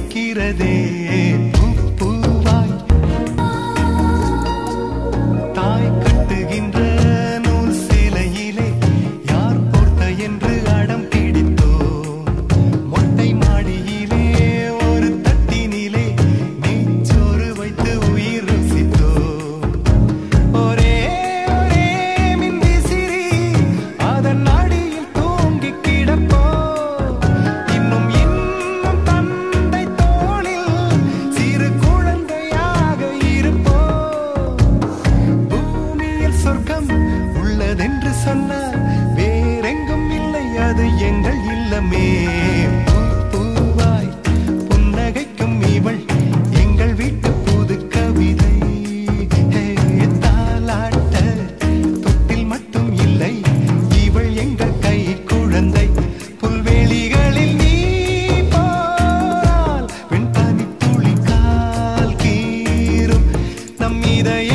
நேசிக்கிறதே பூவாய் தாய் கட்டுகின்ற நூல் சேலையிலே யார் போர்த்த என்று அடம் பிடித்தோ மொட்டை மாடியிலே ஒரு தட்டினிலே நெஞ்சோறு வைத்து உயிர் ருசித்தோ ஒரே ஒரே மின்விசிறி அதன் அடியில் தூங்கி கிடப்போ இன்னும் இன்னும் தந்தை தோளில் சிறு குழந்தையாக இருப்போ பூமியில் சொர்க்கம் உள்ளதென்று சொன்னால் வேறெங்கும் இல்லை அது எங்கள் இல்லமே பூவாய் புன்னகைக்கும் இவள் எங்கள் வீட்டு புது கவிதை தாலாட்ட தொட்டில் மட்டும் இல்லை இவள் எங்கள் கை குழந்தை புல்வெளிகளில் நீ போனால் வெண்பனி துளி கால் கீறும் நம் இதய